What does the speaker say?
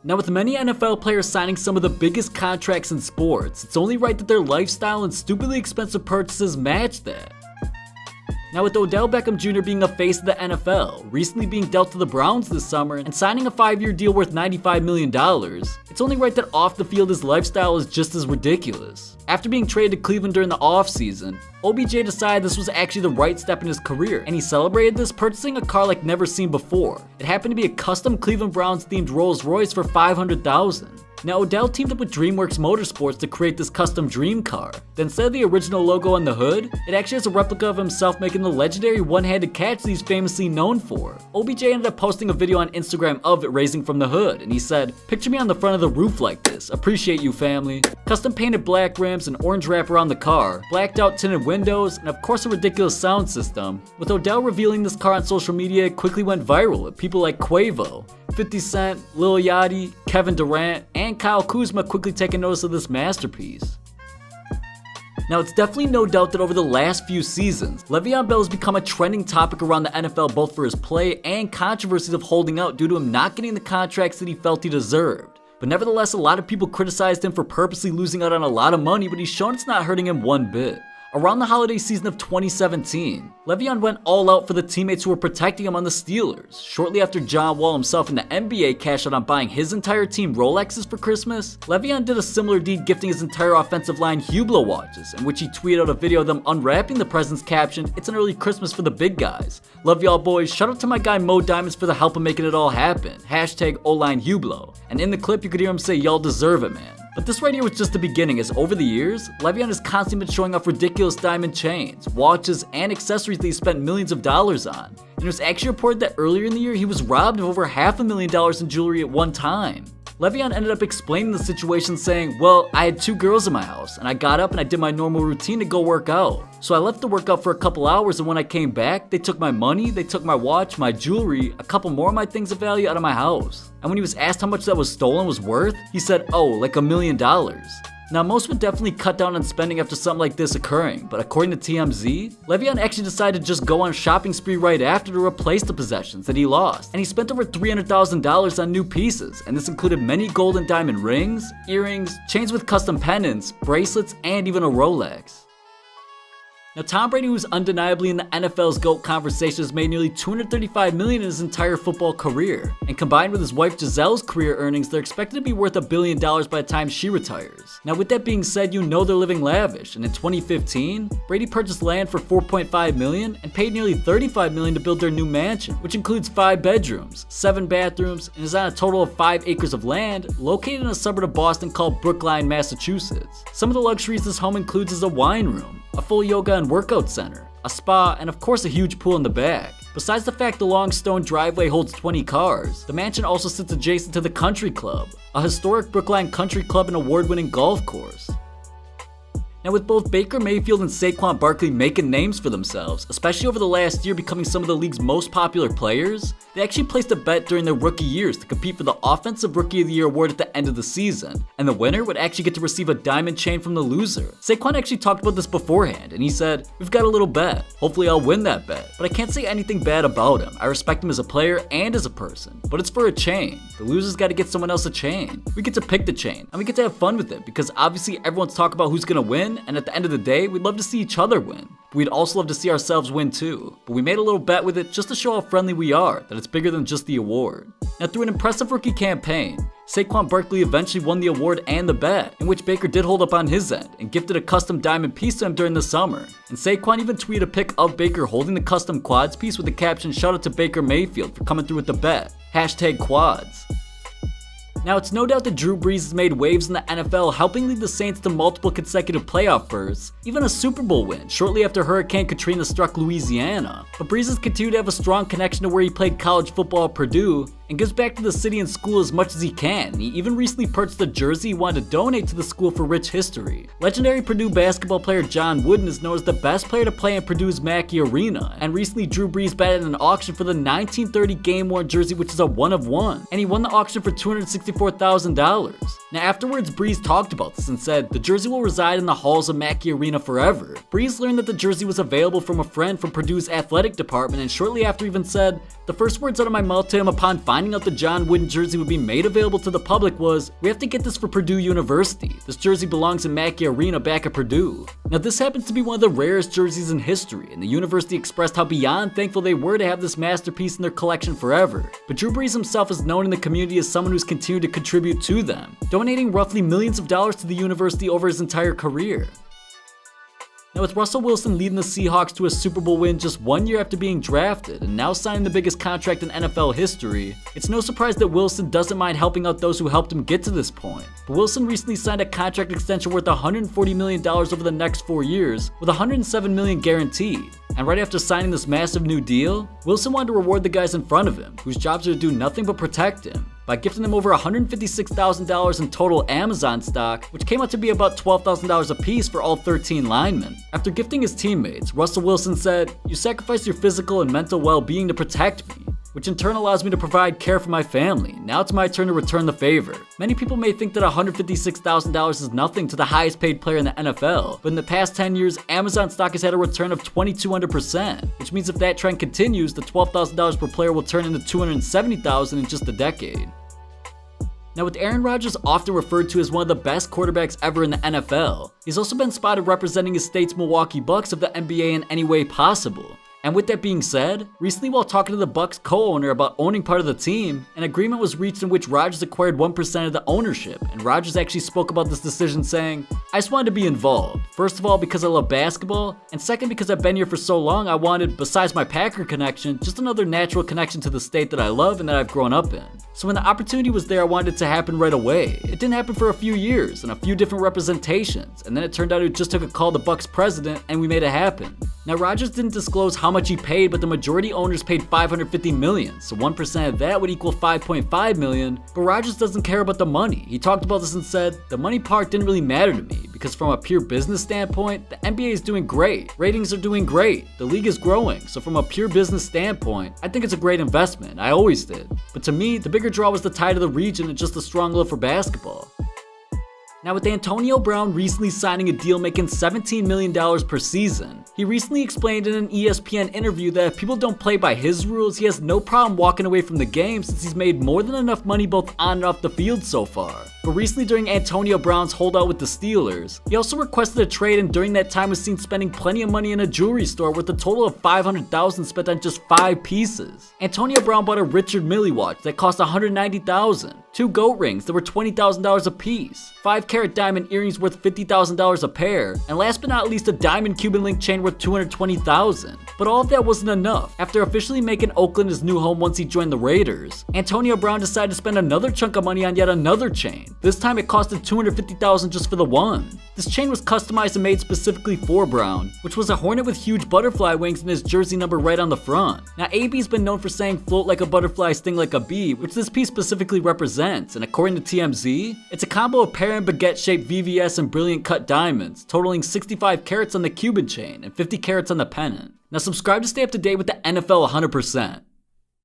Now, with many NFL players signing some of the biggest contracts in sports, it's only right that their lifestyle and stupidly expensive purchases match that. Now, with Odell Beckham Jr. being a face of the NFL, recently being dealt to the Browns this summer, and signing a 5-year deal worth $95 million, it's only right that off the field his lifestyle is just as ridiculous. After being traded to Cleveland during the offseason, OBJ decided this was actually the right step in his career, and he celebrated this purchasing a car like never seen before. It happened to be a custom Cleveland Browns themed Rolls Royce for $500,000. Now, Odell teamed up with DreamWorks Motorsports to create this custom dream car. Then instead of the original logo on the hood, it actually has a replica of himself making the legendary one-handed catch that he's famously known for. OBJ ended up posting a video on Instagram of it raising from the hood, and he said, "Picture me on the front of the roof like this. Appreciate you, family." Custom painted black rims and orange wrap around the car, blacked out tinted windows, and of course a ridiculous sound system. With Odell revealing this car on social media, it quickly went viral with people like Quavo, 50 Cent, Lil Yachty, Kevin Durant, and Kyle Kuzma quickly taking notice of this masterpiece. Now, it's definitely no doubt that over the last few seasons, LeVeon Bell has become a trending topic around the NFL both for his play and controversies of holding out due to him not getting the contracts that he felt he deserved. But nevertheless, a lot of people criticized him for purposely losing out on a lot of money, but he's shown it's not hurting him one bit. Around the holiday season of 2017, LeVeon went all out for the teammates who were protecting him on the Steelers. Shortly after John Wall himself in the NBA cashed out on buying his entire team Rolexes for Christmas, LeVeon did a similar deed gifting his entire offensive line Hublot watches, in which he tweeted out a video of them unwrapping the presents captioned, "It's an early Christmas for the big guys. Love y'all boys. Shout out to my guy Mo Diamonds for the help of making it all happen. Hashtag O-line Hublot." And in the clip you could hear him say, "Y'all deserve it, man." But this right here was just the beginning, as over the years, LeVeon has constantly been showing off ridiculous diamond chains, watches, and accessories that he spent millions of dollars on. And it was actually reported that earlier in the year he was robbed of over $500,000 in jewelry at one time. LeVeon ended up explaining the situation saying, "Well, I had 2 girls in my house, and I got up and I did my normal routine to go work out. So I left the workout for a couple hours, and when I came back, they took my money, they took my watch, my jewelry, a couple more of my things of value out of my house." And when he was asked how much that was stolen was worth, he said, "Oh, like $1 million." Now, most would definitely cut down on spending after something like this occurring, but according to TMZ, LeVeon actually decided to just go on a shopping spree right after to replace the possessions that he lost, and he spent over $300,000 on new pieces, and this included many gold and diamond rings, earrings, chains with custom pendants, bracelets, and even a Rolex. Now, Tom Brady, who's undeniably in the NFL's GOAT conversation, has made nearly $235 million in his entire football career. And combined with his wife Gisele's career earnings, they're expected to be worth $1 billion by the time she retires. Now, with that being said, you know they're living lavish. And in 2015, Brady purchased land for $4.5 million and paid nearly $35 million to build their new mansion, which includes 5 bedrooms, 7 bathrooms, and is on a total of 5 acres of land located in a suburb of Boston called Brookline, Massachusetts. Some of the luxuries this home includes is a wine room, a full yoga and workout center, a spa, and of course a huge pool in the back. Besides the fact the long stone driveway holds 20 cars, the mansion also sits adjacent to the Country Club, a historic Brookline country club and award-winning golf course. Now, with both Baker Mayfield and Saquon Barkley making names for themselves, especially over the last year becoming some of the league's most popular players, they actually placed a bet during their rookie years to compete for the Offensive Rookie of the Year award at the end of the season, and the winner would actually get to receive a diamond chain from the loser. Saquon actually talked about this beforehand, and he said, "We've got a little bet. Hopefully I'll win that bet, but I can't say anything bad about him. I respect him as a player and as a person, but it's for a chain. The loser's got to get someone else a chain. We get to pick the chain, and we get to have fun with it, because obviously everyone's talking about who's gonna win, and at the end of the day, we'd love to see each other win. But we'd also love to see ourselves win too. But we made a little bet with it just to show how friendly we are, that it's bigger than just the award." Now, through an impressive rookie campaign, Saquon Barkley eventually won the award and the bet, in which Baker did hold up on his end and gifted a custom diamond piece to him during the summer. And Saquon even tweeted a pic of Baker holding the custom quads piece with the caption, "Shout out to Baker Mayfield for coming through with the bet. Hashtag quads." Now, it's no doubt that Drew Brees has made waves in the NFL, helping lead the Saints to multiple consecutive playoff berths, even a Super Bowl win shortly after Hurricane Katrina struck Louisiana. But Brees has continued to have a strong connection to where he played college football at Purdue, and gives back to the city and school as much as he can. He even recently purchased a jersey he wanted to donate to the school for rich history. Legendary Purdue basketball player John Wooden is known as the best player to play in Purdue's Mackey Arena, and recently Drew Brees batted in an auction for the 1930 game-worn jersey, which is a 1 of 1, and he won the auction for $264,000. Now afterwards, Brees talked about this and said, the jersey will reside in the halls of Mackey Arena forever. Brees learned that the jersey was available from a friend from Purdue's athletic department, and shortly after even said, the first words out of my mouth to him upon finding out the John Wooden jersey would be made available to the public was, we have to get this for Purdue University. This jersey belongs in Mackey Arena back at Purdue. Now this happens to be one of the rarest jerseys in history, and the university expressed how beyond thankful they were to have this masterpiece in their collection forever. But Drew Brees himself is known in the community as someone who's continued to contribute to them, donating roughly millions of dollars to the university over his entire career. Now with Russell Wilson leading the Seahawks to a Super Bowl win just 1 year after being drafted and now signing the biggest contract in NFL history, it's no surprise that Wilson doesn't mind helping out those who helped him get to this point. But Wilson recently signed a contract extension worth $140 million over the next 4 years, with $107 million guaranteed. And right after signing this massive new deal, Wilson wanted to reward the guys in front of him, whose jobs are to do nothing but protect him, by gifting them over $156,000 in total Amazon stock, which came out to be about $12,000 a piece for all 13 linemen. After gifting his teammates, Russell Wilson said, "You sacrificed your physical and mental well-being to protect me, which in turn allows me to provide care for my family. Now it's my turn to return the favor." Many people may think that $156,000 is nothing to the highest paid player in the NFL, but in the past 10 years, Amazon stock has had a return of 2,200%, which means if that trend continues, the $12,000 per player will turn into $270,000 in just a decade. Now with Aaron Rodgers often referred to as one of the best quarterbacks ever in the NFL, he's also been spotted representing his state's Milwaukee Bucks of the NBA in any way possible. And with that being said, recently while talking to the Bucks co-owner about owning part of the team, an agreement was reached in which Rodgers acquired 1% of the ownership, and Rodgers actually spoke about this decision saying, "I just wanted to be involved. First of all because I love basketball, and second because I've been here for so long I wanted, besides my Packer connection, just another natural connection to the state that I love and that I've grown up in. So when the opportunity was there, I wanted it to happen right away. It didn't happen for a few years and a few different representations, and then it turned out it just took a call to Bucks president and we made it happen." Now Rodgers didn't disclose how much he paid, but the majority owners paid $550 million, so 1% of that would equal $5.5 million, but Rodgers doesn't care about the money. He talked about this and said, "The money part didn't really matter to me, because from a pure business standpoint, the NBA is doing great, ratings are doing great, the league is growing, so from a pure business standpoint, I think it's a great investment, I always did. But to me, the bigger draw was the tie to the region and just a strong love for basketball." Now with Antonio Brown recently signing a deal making $17 million per season, he recently explained in an ESPN interview that if people don't play by his rules, he has no problem walking away from the game since he's made more than enough money both on and off the field so far. But recently during Antonio Brown's holdout with the Steelers, he also requested a trade and during that time was seen spending plenty of money in a jewelry store with a total of $500,000 spent on just 5 pieces. Antonio Brown bought a Richard Mille watch that cost $190,000, 2 goat rings that were $20,000 a piece, 5-carat diamond earrings worth $50,000 a pair, and last but not least a diamond Cuban link chain worth $220,000. But all of that wasn't enough. After officially making Oakland his new home once he joined the Raiders, Antonio Brown decided to spend another chunk of money on yet another chain. This time it costed $250,000 just for the one. This chain was customized and made specifically for Brown, which was a hornet with huge butterfly wings and his jersey number right on the front. Now AB's been known for saying float like a butterfly, sting like a bee, which this piece specifically represents, and according to TMZ, it's a combo of pear and baguette shaped VVS and brilliant cut diamonds, totaling 65 carats on the Cuban chain and 50 carats on the pennant. Now subscribe to stay up to date with the NFL 100%.